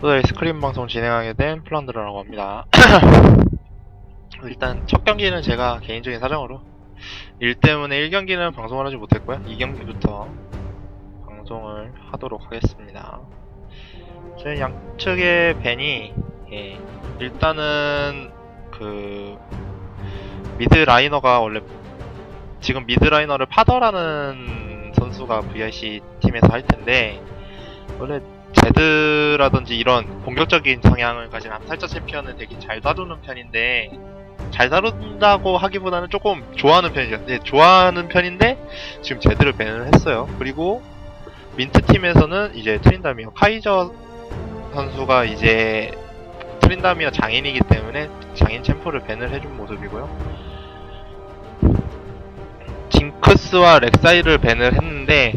또다시 스크린 방송 진행하게 된 플란드라라고 합니다. 일단 첫 경기는 제가 개인적인 사정으로 일 때문에 1경기는 방송을 하지 못했고요. 2경기부터 방송을 하도록 하겠습니다. 저희 양측의 밴이 일단은 그 미드 라이너가 원래 지금 미드 라이너를 파더라는 선수가 VIC 팀에서 할 텐데 원래 제드라든지 이런 공격적인 성향을 가진 암살자 챔피언을 되게 잘 다루는 편인데 잘 다룬다고 하기보다는 조금 좋아하는 편이죠. 네, 좋아하는 편인데 지금 제드를 밴을 했어요. 그리고 민트 팀에서는 이제 트린다미어 카이저 선수가 이제 트린다미어 장인이기 때문에 장인 챔프를 밴을 해준 모습이고요. 징크스와 렉사이를 밴을 했는데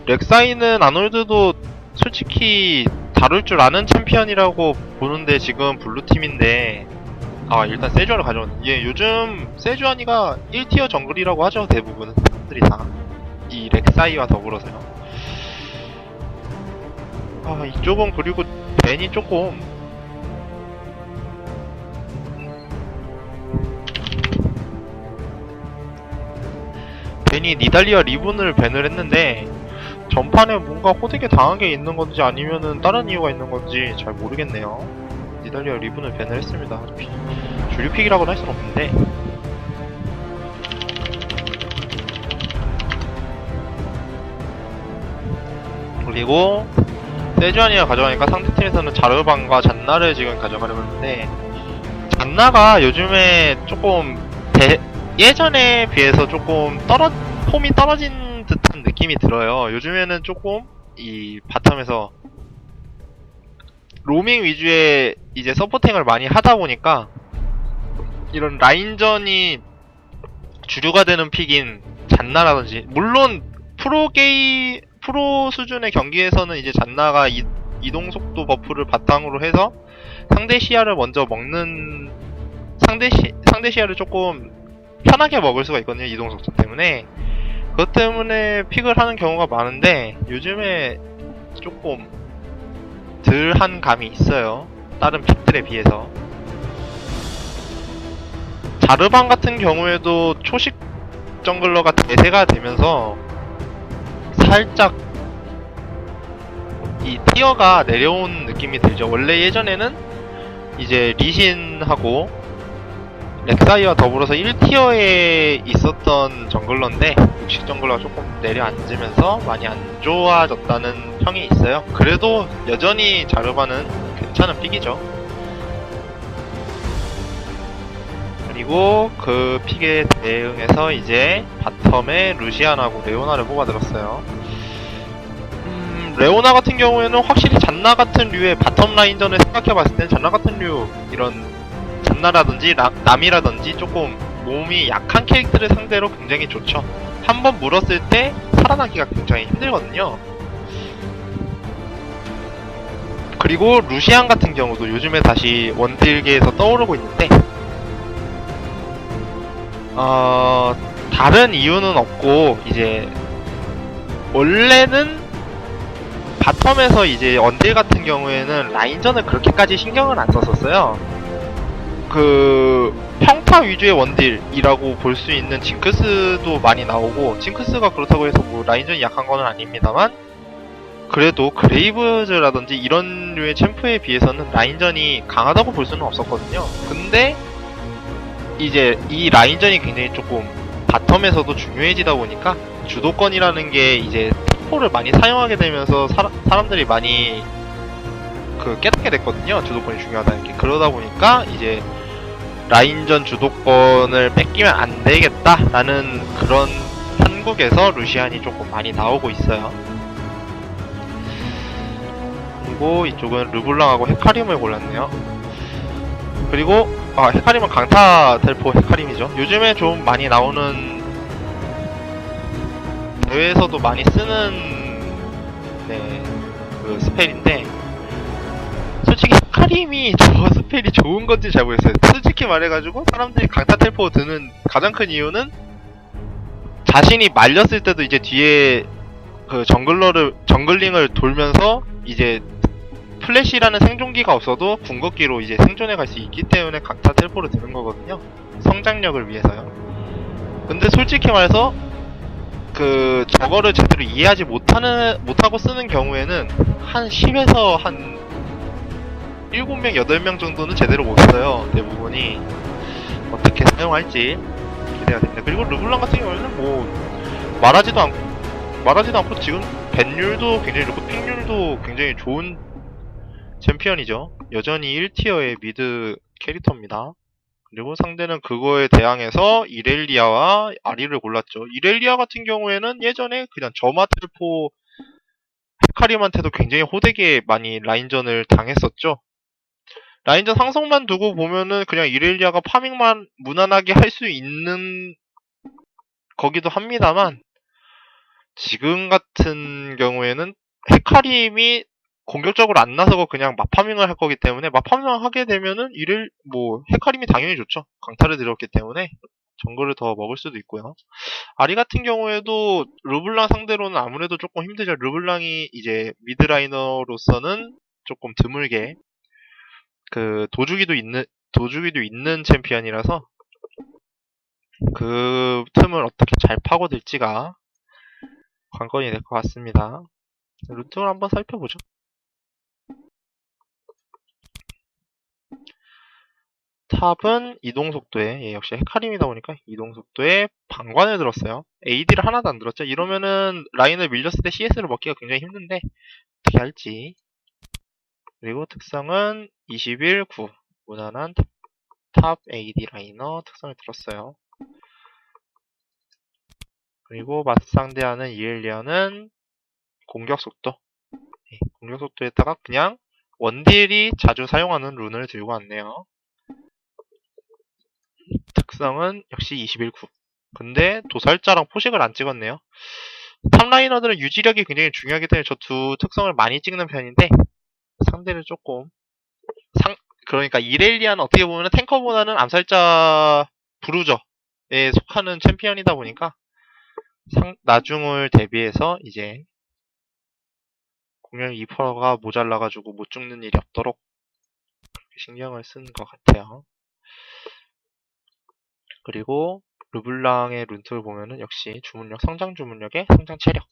렉사이는 아놀드도 솔직히 다룰 줄 아는 챔피언이라고 보는데 지금 블루팀인데 일단 세주안을 가져왔네. 요즘 세주안이가 1티어 정글이라고 하죠. 대부분 사람들이 다 이 렉사이와 더불어서요. 이쪽은 그리고 벤이 조금 벤이 니달리아 리븐을 밴을 했는데 전판에 뭔가 호되게 당한 게 있는 건지 아니면은 다른 이유가 있는 건지 잘 모르겠네요. 니달리아 리븐을 밴을 했습니다. 주류픽이라고는 할 순 없는데 그리고 세주안이가 가져가니까 상대팀에서는 자르반과 잔나를 지금 가져가려고 했는데 잔나가 요즘에 조금 예전에 비해서 조금 폼이 떨어진 듯한 느낌이 들어요. 요즘에는 조금 이 바텀에서 로밍 위주의 이제 서포팅을 많이 하다 보니까 이런 라인전이 주류가 되는 픽인 잔나라든지 물론 프로 수준의 경기에서는 이제 잔나가 이동 속도 버프를 바탕으로 해서 상대 시야를 먼저 먹는 상대 시야를 조금 편하게 먹을 수가 있거든요. 이동 속도 때문에. 그것 때문에 픽을 하는 경우가 많은데 요즘에 조금 덜한 감이 있어요. 다른 픽들에 비해서. 자르반 같은 경우에도 초식 정글러가 대세가 되면서 살짝 이 티어가 내려온 느낌이 들죠. 원래 예전에는 이제 리신하고 렉사이와 더불어서 1티어에 있었던 정글러인데 육식 정글러가 조금 내려앉으면서 많이 안 좋아졌다는 평이 있어요. 그래도 여전히 자르반은 괜찮은 픽이죠. 그리고 그 픽에 대응해서 이제 바텀에 루시안하고 레오나를 뽑아들었어요. 레오나 같은 경우에는 확실히 잔나 같은 류의 바텀 라인전을 생각해봤을 땐 잔나 같은 류 이런 잔나라든지 남이라든지 조금 몸이 약한 캐릭터를 상대로 굉장히 좋죠. 한번 물었을 때 살아나기가 굉장히 힘들거든요. 그리고 루시안 같은 경우도 요즘에 다시 원딜계에서 떠오르고 있는데 다른 이유는 없고 이제 원래는 바텀에서 이제 원딜 같은 경우에는 라인전을 그렇게까지 신경을 안 썼었어요. 평타 위주의 원딜이라고 볼 수 있는 징크스도 많이 나오고 징크스가 그렇다고 해서 뭐 라인전이 약한 건 아닙니다만 그래도 그레이브즈라든지 이런 류의 챔프에 비해서는 라인전이 강하다고 볼 수는 없었거든요. 근데 이제 이 라인전이 굉장히 조금 바텀에서도 중요해지다 보니까 주도권이라는 게 이제 템포를 많이 사용하게 되면서 사람들이 많이 깨닫게 됐거든요. 주도권이 중요하다는 게. 그러다 보니까 이제 라인전 주도권을 뺏기면 안 되겠다라는 그런 한국에서 루시안이 조금 많이 나오고 있어요. 그리고 이쪽은 르블랑하고 헤카림을 골랐네요. 그리고 헤카림은 강타 텔포 헤카림이죠. 요즘에 좀 많이 나오는 대회에서도 많이 쓰는 그 스펠인데 솔직히 헤카림이 저 스펠이 좋은 건지 잘 모르겠어요. 솔직히 말해가지고 사람들이 강타 텔포 드는 가장 큰 이유는 자신이 말렸을 때도 이제 뒤에 그 정글링을 돌면서 이제 플래시라는 생존기가 없어도 궁극기로 이제 생존해 갈 수 있기 때문에 강타 텔포를 드는 거거든요. 성장력을 위해서요. 근데 솔직히 말해서 저거를 제대로 이해하지 못하고 쓰는 경우에는 한 10에서 한 7명, 8명 정도는 제대로 못 써요. 대부분이. 어떻게 사용할지 기대가 됩니다. 그리고 르블랑 같은 경우에는 뭐 말하지도 않고 지금 밴율도 굉장히 좋고 픽률도 굉장히 좋은 챔피언이죠. 여전히 1티어의 미드 캐릭터입니다. 그리고 상대는 그거에 대항해서 이렐리아와 아리를 골랐죠. 이렐리아 같은 경우에는 예전에 그냥 저마텔포 헤카림한테도 굉장히 호되게 많이 라인전을 당했었죠. 라인전 상성만 두고 보면은 그냥 이렐리아가 파밍만 무난하게 할 수 있는 거기도 합니다만, 지금 같은 경우에는 헤카림이 공격적으로 안 나서고 그냥 마파밍을 할 거기 때문에, 마파밍을 하게 되면은 헤카림이 당연히 좋죠. 강타를 들었기 때문에 정글을 더 먹을 수도 있고요. 아리 같은 경우에도 르블랑 상대로는 아무래도 조금 힘들죠. 르블랑이 이제 미드라이너로서는 조금 드물게 도주기도 있는 챔피언이라서 그 틈을 어떻게 잘 파고들지가 관건이 될 것 같습니다. 루트를 한번 살펴보죠. 탑은 이동속도에, 역시 헤카림이다 보니까 이동속도에 방관을 들었어요. AD를 하나도 안 들었죠. 이러면은 라인을 밀렸을 때 CS를 먹기가 굉장히 힘든데 어떻게 할지. 그리고 특성은 21, 9 무난한 탑 AD 라이너 특성을 들었어요. 그리고 맞상대하는 이렐리아는 공격속도. 공격속도에다가 그냥 원딜이 자주 사용하는 룬을 들고 왔네요. 특성은 역시 21구. 근데 도살자랑 포식을 안 찍었네요. 탑라이너들은 유지력이 굉장히 중요하기 때문에 저 두 특성을 많이 찍는 편인데, 상대를 조금 그러니까 이렐리아는 어떻게 보면 탱커보다는 암살자 브루저에 속하는 챔피언이다 보니까 나중을 대비해서 이제 공격 2%가 모자라가지고 못 죽는 일이 없도록 신경을 쓴 것 같아요. 그리고 르블랑의 룬트를 보면은 역시 주문력, 성장 주문력에 성장 체력.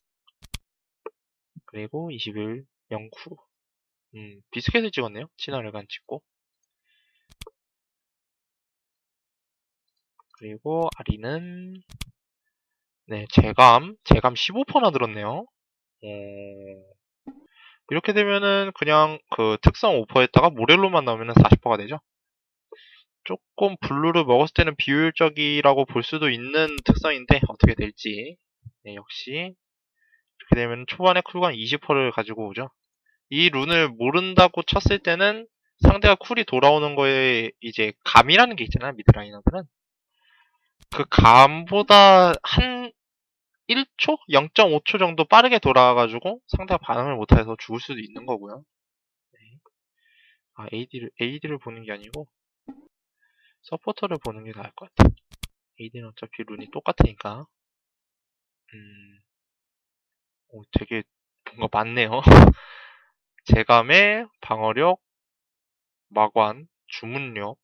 그리고 21, 09. 비스켓을 찍었네요. 친화력을 안 찍고. 그리고 아리는 재감 15%나 들었네요. 이렇게 되면은 그냥 특성 5%에다가 모렐로만 나오면은 40%가 되죠. 조금 블루를 먹었을 때는 비효율적이라고 볼 수도 있는 특성인데 어떻게 될지. 역시 이렇게 되면 초반에 쿨감 20%를 가지고 오죠. 이 룬을 모른다고 쳤을 때는 상대가 쿨이 돌아오는 거에 이제 감이라는 게 있잖아요. 미드라이너들은. 그 감보다 한 1초? 0.5초 정도 빠르게 돌아와가지고 상대가 반응을 못해서 죽을 수도 있는 거고요. AD를 보는 게 아니고 서포터를 보는 게 나을 것 같아. AD는 어차피 룬이 똑같으니까. 되게 뭔가 많네요. 재감의 방어력, 마관, 주문력.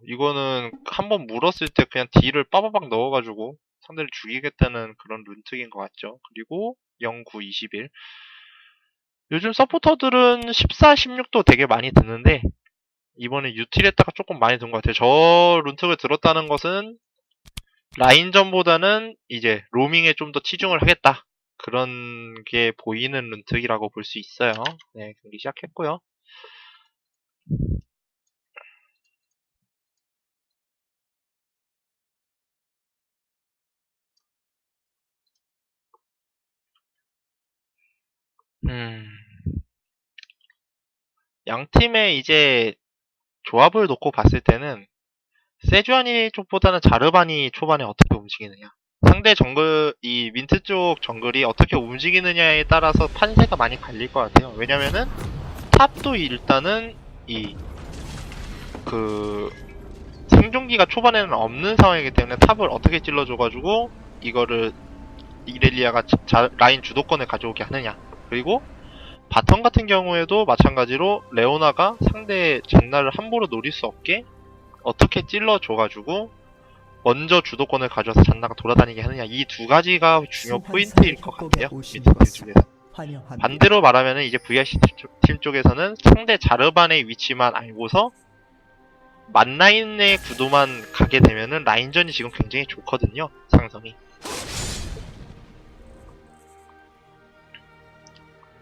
이거는 한번 물었을 때 그냥 딜을 빠바박 넣어가지고 상대를 죽이겠다는 그런 룬특인 것 같죠. 그리고 0, 9, 21. 요즘 서포터들은 14, 16도 되게 많이 드는데 이번에 유틸에다가 조금 많이 든 것 같아요. 저 룬특을 들었다는 것은 라인전보다는 이제 로밍에 좀 더 치중을 하겠다. 그런 게 보이는 룬특이라고 볼 수 있어요. 네, 경기 시작했고요. 양 팀의 이제 조합을 놓고 봤을 때는 세주아니 쪽보다는 자르반이 초반에 어떻게 움직이느냐, 상대 정글, 이 민트 쪽 정글이 어떻게 움직이느냐에 따라서 판세가 많이 갈릴 것 같아요. 왜냐면은 탑도 일단은 생존기가 초반에는 없는 상황이기 때문에 탑을 어떻게 찔러줘가지고 이거를 이렐리아가 라인 주도권을 가져오게 하느냐, 그리고 바텀 같은 경우에도 마찬가지로 레오나가 상대의 잭나를 함부로 노릴 수 없게 어떻게 찔러줘가지고 먼저 주도권을 가져와서 잔나가 돌아다니게 하느냐, 이 두 가지가 중요 포인트일 것 같아요. 미드팀 쪽에서. 반대로 말하면은 이제 VIC 팀 쪽에서는 상대 자르반의 위치만 알고서 만라인의 구도만 가게 되면은 라인전이 지금 굉장히 좋거든요. 상성이.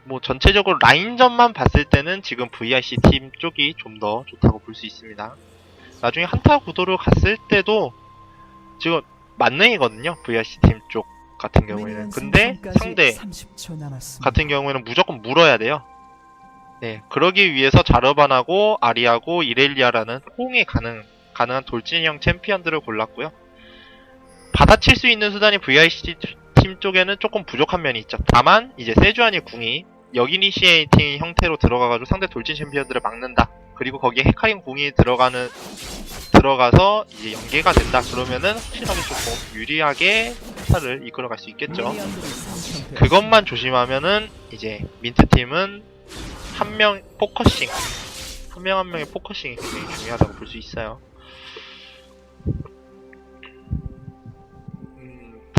뭐 전체적으로 라인전만 봤을 때는 지금 VIC 팀 쪽이 좀 더 좋다고 볼 수 있습니다. 나중에 한타 구도로 갔을 때도 지금 만능이거든요. VIC 팀 쪽 같은 경우에는. 근데 상대 같은 경우에는 무조건 물어야 돼요. 네, 그러기 위해서 자르반하고 아리하고 이렐리아라는 호응이 가능한 돌진형 챔피언들을 골랐고요. 받아칠 수 있는 수단이 VIC 팀 쪽에는 조금 부족한 면이 있죠. 다만 이제 세주안이 궁이 역이니시에이팅 형태로 들어가가지고 상대 돌진 챔피언들을 막는다. 그리고 거기에 헤카림 궁이 들어가서 이제 연계가 된다. 그러면은 확실하게 조금 유리하게 스타를 이끌어갈 수 있겠죠. 그것만 조심하면은 이제 민트팀은 한 명 포커싱, 한 명 한 명의 포커싱이 굉장히 중요하다고 볼 수 있어요.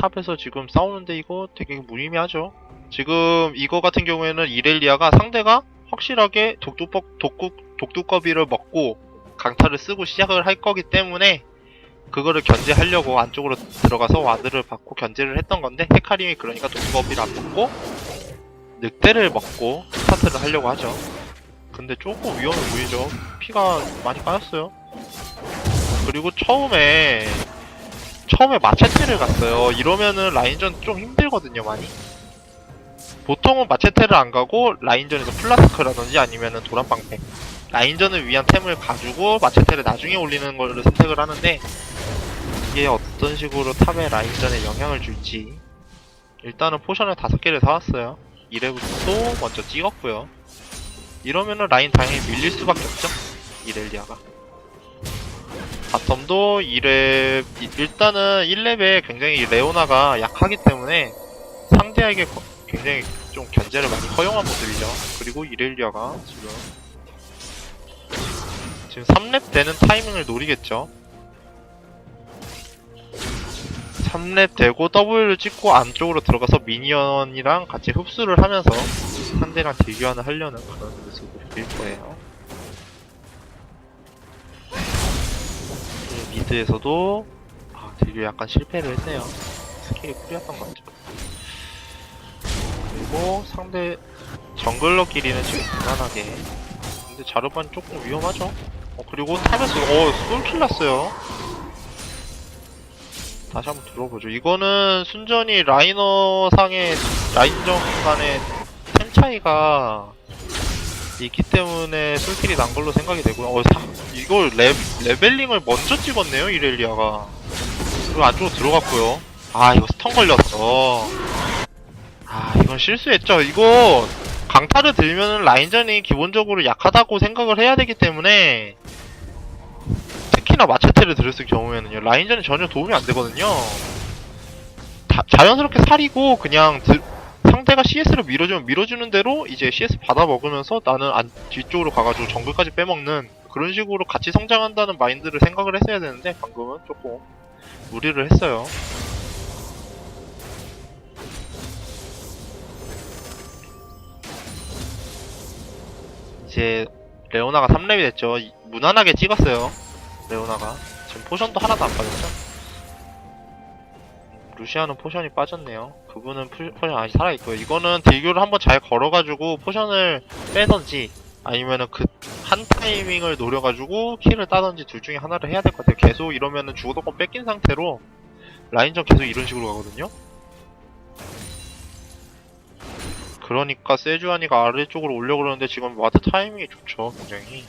탑에서 지금 싸우는데 이거 되게 무의미하죠. 지금 이거 같은 경우에는 이렐리아가 상대가 확실하게 독두꺼비를 먹고 강타를 쓰고 시작을 할 거기 때문에 그거를 견제하려고 안쪽으로 들어가서 와드를 받고 견제를 했던 건데, 헤카림이 그러니까 독두꺼비를 안 먹고 늑대를 먹고 스타트를 하려고 하죠. 근데 조금 위험해 보이죠. 피가 많이 까였어요. 그리고 처음에 마체테를 갔어요. 이러면은 라인전 좀 힘들거든요, 많이. 보통은 마체테를 안 가고 라인전에서 플라스크라든지 아니면은 도란방패, 라인전을 위한 템을 가지고 마체테를 나중에 올리는 걸 선택을 하는데, 이게 어떤 식으로 탑의 라인전에 영향을 줄지. 일단은 포션을 5개를 사왔어요. 2렙부터 먼저 찍었고요. 이러면은 라인 당연히 밀릴 수밖에 없죠, 이렐리아가. 바텀도 2렙, 일단은 1렙에 굉장히 레오나가 약하기 때문에 상대에게 굉장히 좀 견제를 많이 허용한 모습이죠. 그리고 이렐리아가 지금 3렙 되는 타이밍을 노리겠죠. 3렙 되고 W를 찍고 안쪽으로 들어가서 미니언이랑 같이 흡수를 하면서 상대랑 딜교환을 하려는 그런 모습을 보일 거예요. 미드에서도 딜교 약간 실패를 했네요. 스킬이 쿨이었던 것 같죠. 그리고 상대 정글러끼리는 지금 무난하게. 근데 자르반 조금 위험하죠. 그리고 탑에서 솔킬 났어요. 다시 한번 들어보죠. 이거는 순전히 라인전 간의 템 차이가 있기 때문에 솔킬이 난 걸로 생각이 되고요. 이걸 레벨링을 먼저 찍었네요, 이렐리아가. 그리고 안쪽으로 들어갔고요. 이거 스턴 걸렸어. 이건 실수했죠. 이거 강타를 들면은 라인전이 기본적으로 약하다고 생각을 해야 되기 때문에, 특히나 마체테를 들었을 경우에는요, 라인전이 전혀 도움이 안 되거든요. 자연스럽게 살이고 그냥 상대가 CS를 밀어주는 대로 이제 CS 받아 먹으면서 나는 뒤쪽으로 가가지고 정글까지 빼먹는 그런 식으로 같이 성장한다는 마인드를 생각을 했어야 되는데, 방금은 조금 무리를 했어요. 이제 레오나가 3렙이 됐죠. 무난하게 찍었어요, 레오나가. 지금 포션도 하나도 안 빠졌죠. 루시아는 포션이 빠졌네요. 그분은 포션 아직 살아있고요. 이거는 딜교를 한번 잘 걸어가지고 포션을 빼던지 아니면은 그 한 타이밍을 노려가지고 킬을 따던지 둘 중에 하나를 해야 될 것 같아요. 계속 이러면은 주도권 뺏긴 상태로 라인전 계속 이런 식으로 가거든요. 그러니까 세주아니가 아래쪽으로 오려고 그러는데 지금 와드 타이밍이 좋죠, 굉장히.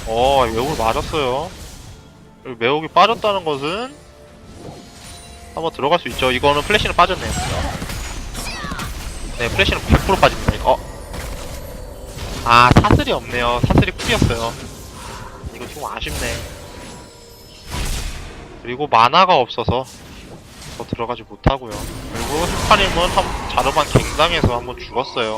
매혹을 맞았어요. 그리고 매혹이 빠졌다는 것은 한번 들어갈 수 있죠. 이거는 플래시는 빠졌네요. 네, 플래시는 100% 빠집니다. 사슬이 없네요. 사슬이 쿨이었어요. 이거 좀 아쉽네. 그리고 만화가 없어서 더 들어가지 못하고요. 그리고 휘파림은 자르반 갱당해서 한번 죽었어요.